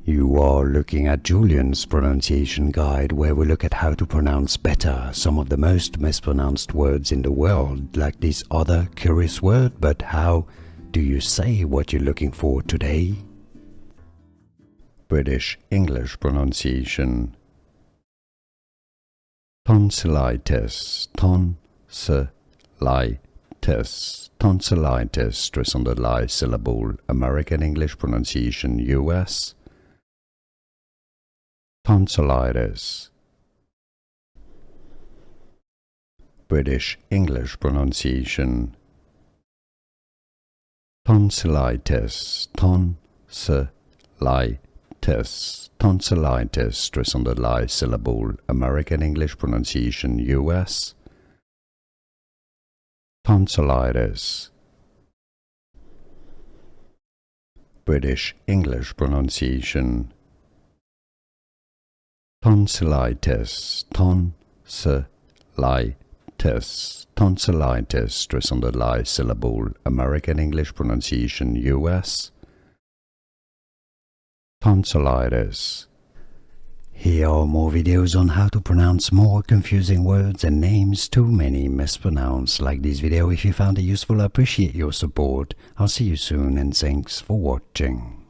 You are looking at Julian's pronunciation guide, where we look at how to pronounce better some of the most mispronounced words in the world, like this other curious word. But how do you say what you're looking for today? British English pronunciation. Tonsillitis, tonsillitis, tonsillitis, stress on the li syllable. American English pronunciation, US. Tonsillitis. British English pronunciation. Tonsillitis, tonsillitis, tonsillitis, stress on the li syllable. American English pronunciation, US. Tonsillitis. British English pronunciation. Tonsillitis, tonsillitis, tonsillitis, stress on the li syllable. American English pronunciation, US. Tonsillitis. Here are more videos on how to pronounce more confusing words and names too many mispronounced. Like this video if you found it useful. I appreciate your support. I'll see you soon and thanks for watching.